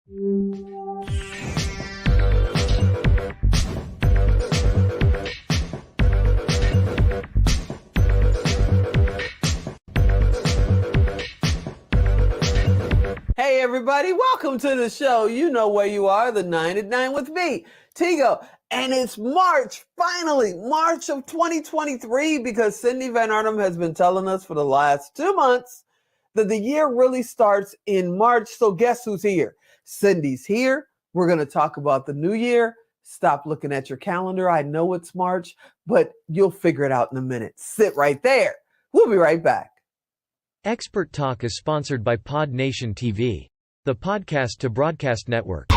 Hey everybody, welcome to the show. You know where you are, the 9 at 9 with me, Tigo. And it's March, finally, March of 2023, because Cindy Van Arnam has been telling us for the last 2 months that the year really starts in March. So guess who's here? Cindy's here. We're going to talk about the new year. Stop looking at your calendar. I know it's March, but you'll figure it out in a minute. Sit right there. We'll be right back. Expert Talk is sponsored by Pod Nation TV, the podcast to broadcast network.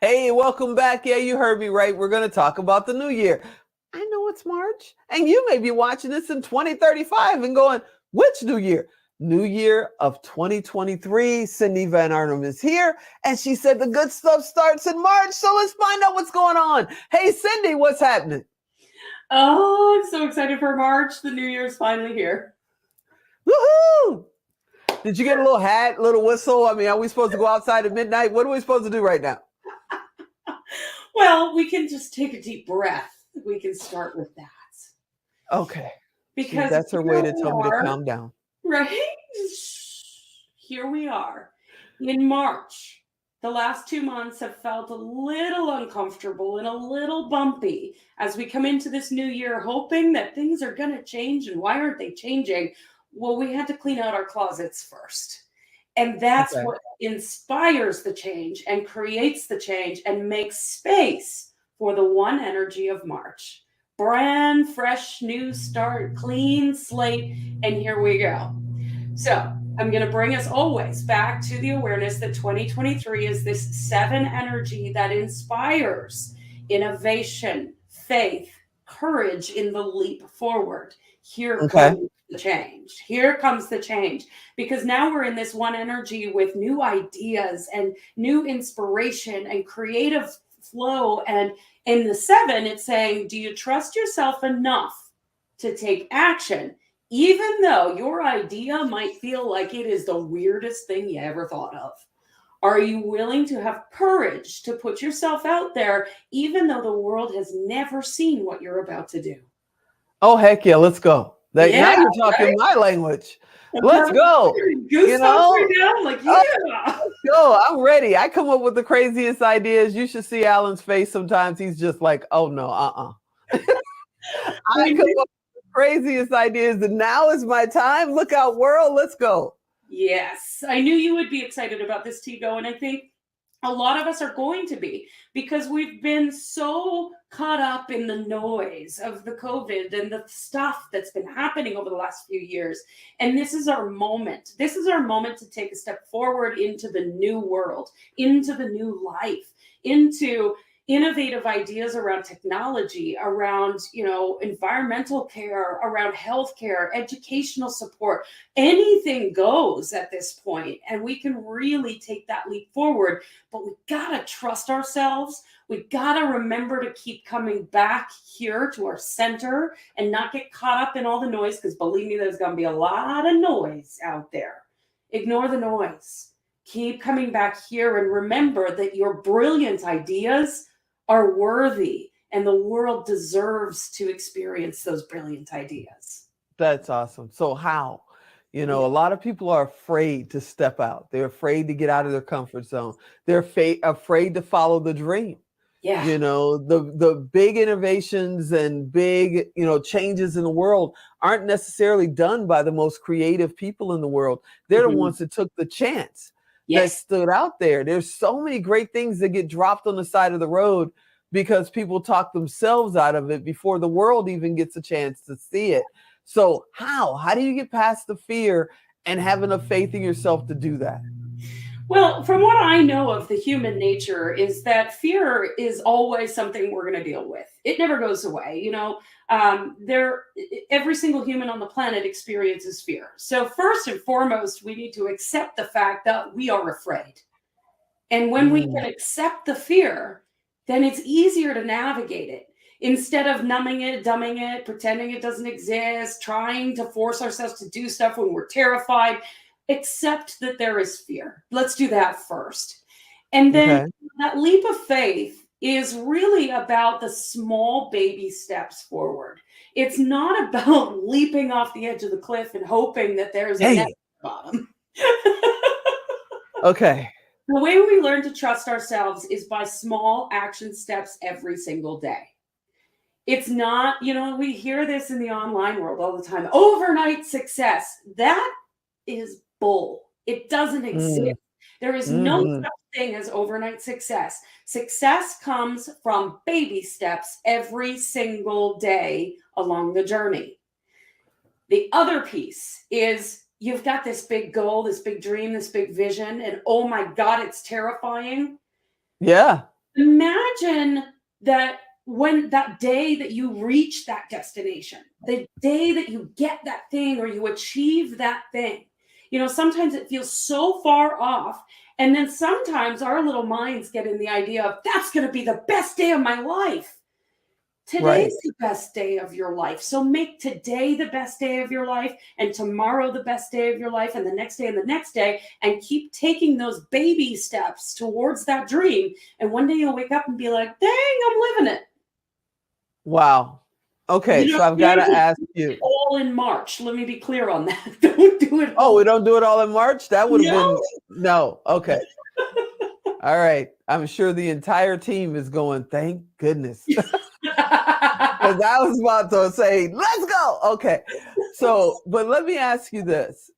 Hey, welcome back. Yeah, you heard me right. We're going to talk about the new year. I know it's March, and you may be watching this in 2035 and going, which new year? New year of 2023. Cindy Van Arnam is here, and she said the good stuff starts in March, so let's find out what's going on. Hey, Cindy, what's happening? Oh, I'm so excited for March. The new year is finally here. Woohoo! Did you get a little hat, little whistle? I mean, are we supposed to go outside at midnight? What are we supposed to do right now? Well, we can just take a deep breath. We can start with that. Okay. Because that's her way to tell me to calm down. Right? Here we are. In March, the last 2 months have felt a little uncomfortable and a little bumpy as we come into this new year, hoping that things are going to change. And why aren't they changing? Well, we had to clean out our closets first. And that's what inspires the change and creates the change and makes space for the one energy of March. Brand fresh, new start, clean slate, and here we go. So I'm going to bring us always back to the awareness that 2023 is this 7 energy that inspires innovation, faith, courage in the leap forward. Here comes the change. Here comes the change. Because now we're in this one energy with new ideas and new inspiration and creative flow. And in the 7, it's saying, do you trust yourself enough to take action, even though your idea might feel like it is the weirdest thing you ever thought of? Are you willing to have courage to put yourself out there, even though the world has never seen what you're about to do? Oh, heck yeah, let's go. Now you're talking my language. Let's go. You know? Right now? Like, yeah. Let's go. I'm ready. I come up with the craziest ideas. You should see Alan's face sometimes. He's just like, oh, no, I come up with the craziest ideas, and now is my time. Look out, world. Let's go. Yes. I knew you would be excited about this, Tigo, and I think a lot of us are going to be, because we've been so caught up in the noise of the COVID and the stuff that's been happening over the last few years. And this is our moment. This is our moment to take a step forward into the new world, into the new life, into innovative ideas around technology, around, environmental care, around healthcare, educational support. Anything goes at this point, and we can really take that leap forward. But we gotta trust ourselves. We gotta remember to keep coming back here to our center and not get caught up in all the noise, because believe me, there's gonna be a lot of noise out there. Ignore the noise. Keep coming back here and remember that your brilliant ideas are worthy, and the world deserves to experience those brilliant ideas. That's awesome. So how? A lot of people are afraid to step out. They're afraid to get out of their comfort zone. They're afraid to follow the dream. Yeah. The big innovations and big, changes in the world aren't necessarily done by the most creative people in the world. They're the ones that took the chance. That stood out there. There's so many great things that get dropped on the side of the road because people talk themselves out of it before the world even gets a chance to see it. So how do you get past the fear and have enough faith in yourself to do that? Well, from what I know of the human nature is that fear is always something we're going to deal with. It never goes away. Every single human on the planet experiences fear. So first and foremost, we need to accept the fact that we are afraid. And when we Mm, can accept the fear, then it's easier to navigate it. Instead of numbing it, dumbing it, pretending it doesn't exist, trying to force ourselves to do stuff when we're terrified, accept that there is fear. Let's do that first. And then okay. that leap of faith is really about the small baby steps forward. It's not about leaping off the edge of the cliff and hoping that there's a Dang net it. bottom. Okay. The way we learn to trust ourselves is by small action steps every single day. It's not, we hear this in the online world all the time, overnight success. That is bull. It doesn't exist. Mm, There is no hmm. such thing as overnight success. Success comes from baby steps every single day along the journey. The other piece is you've got this big goal, this big dream, this big vision, and oh my God, it's terrifying. Yeah. Imagine that when that day that you reach that destination, the day that you get that thing or you achieve that thing, sometimes it feels so far off. And then sometimes our little minds get in the idea of that's going to be the best day of my life. Right. Today's the best day of your life. So make today the best day of your life and tomorrow the best day of your life and the next day and the next day and keep taking those baby steps towards that dream. And one day you'll wake up and be like, dang, I'm living it. Wow. Okay. So I've You got don't to just ask do it you. all in March. Let me be clear on that. Don't do it Oh, all. we don't do it all in March? That would have No. been no. Okay. All right. I'm sure the entire team is going, thank goodness. Because I was about to say, let's go. Okay. So, but let me ask you this.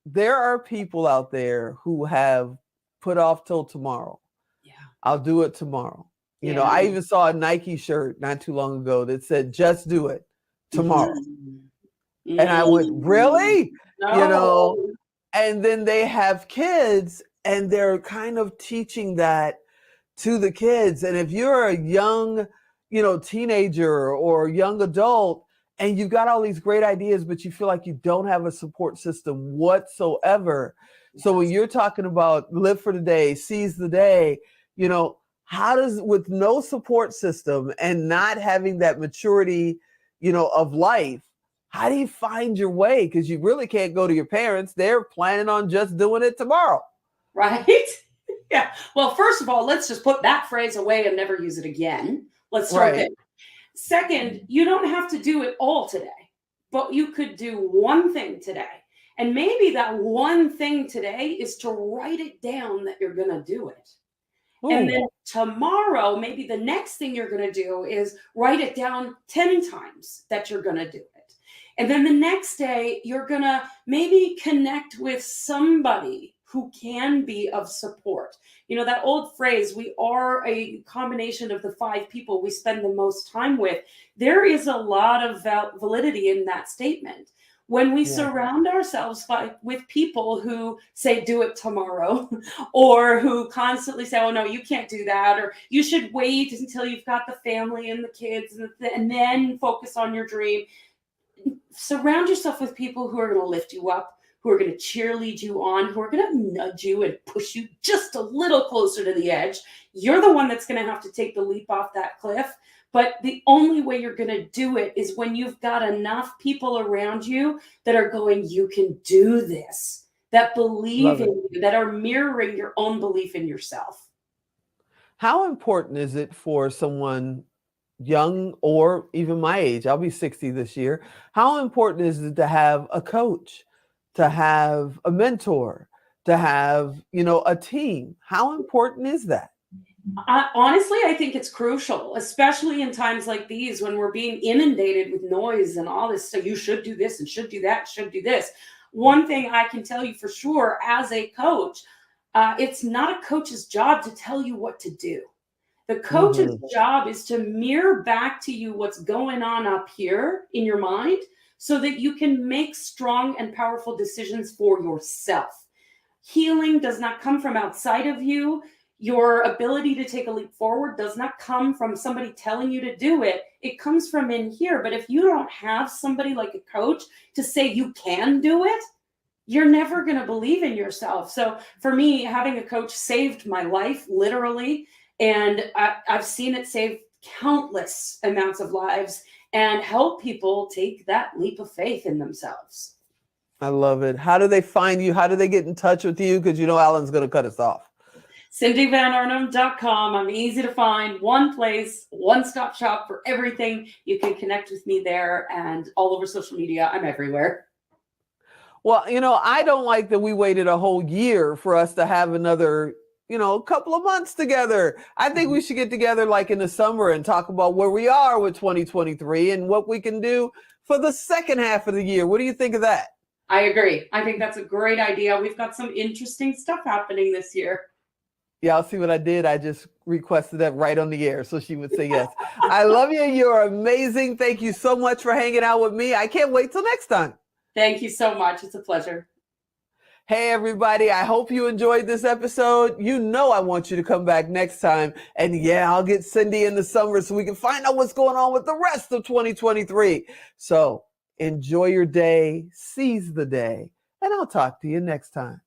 There are people out there who have put off till tomorrow. Yeah. I'll do it tomorrow. Yeah. I even saw a Nike shirt not too long ago that said, just do it tomorrow. Mhm. And I went, Mm. really? You know, No. and then they have kids and they're kind of teaching that to the kids. And if you're a young, teenager or young adult and you've got all these great ideas, but you feel like you don't have a support system whatsoever. So when Yes. you're talking about live for the day, seize the day, how does, with no support system and not having that maturity, of life, how do you find your way? Because you really can't go to your parents. They're planning on just doing it tomorrow. Right? Yeah. Well, first of all, let's just put that phrase away and never use it again. Let's start there. Right. Second, you don't have to do it all today, but you could do one thing today. And maybe that one thing today is to write it down that you're going to do it. And Ooh, then tomorrow, maybe the next thing you're going to do is write it down 10 times that you're going to do it. And then the next day, you're going to maybe connect with somebody who can be of support. That old phrase, we are a combination of the 5 people we spend the most time with. There is a lot of validity in that statement. When we yeah. surround ourselves with people who say, do it tomorrow, or who constantly say, oh, no, you can't do that, or you should wait until you've got the family and the kids and then focus on your dream. Surround yourself with people who are going to lift you up, who are going to cheerlead you on, who are going to nudge you and push you just a little closer to the edge. You're the one that's going to have to take the leap off that cliff. But the only way you're going to do it is when you've got enough people around you that are going, you can do this, that believe Love in it. you, that are mirroring your own belief in yourself. How important is it for someone young or even my age? I'll be 60 this year. How important is it to have a coach, to have a mentor, to have, a team? How important is that? Honestly, I think it's crucial, especially in times like these when we're being inundated with noise and all this stuff. You should do this and should do that, should do this. One thing I can tell you for sure as a coach, it's not a coach's job to tell you what to do. The coach's Mhm. job is to mirror back to you what's going on up here in your mind so that you can make strong and powerful decisions for yourself. Healing does not come from outside of you. Your ability to take a leap forward does not come from somebody telling you to do it. It comes from in here. But if you don't have somebody like a coach to say you can do it, you're never going to believe in yourself. So for me, having a coach saved my life, literally. And I've seen it save countless amounts of lives and help people take that leap of faith in themselves. I love it. How do they find you? How do they get in touch with you? Because you know Alan's going to cut us off. CindyVanArnam.com. I'm easy to find. One place, one-stop shop for everything. You can connect with me there and all over social media. I'm everywhere. Well, you know, I don't like that we waited a whole year for us to have another, you know, a couple of months together. I think we should get together like in the summer and talk about where we are with 2023 and what we can do for the second half of the year. What do you think of that? I agree. I think that's a great idea. We've got some interesting stuff happening this year. Yeah, I'll see what I did. I just requested that right on the air, so she would say yes. I love you. You're amazing. Thank you so much for hanging out with me. I can't wait till next time. Thank you so much. It's a pleasure. Hey, everybody. I hope you enjoyed this episode. You know I want you to come back next time. And yeah, I'll get Cindy in the summer so we can find out what's going on with the rest of 2023. So enjoy your day, seize the day, and I'll talk to you next time.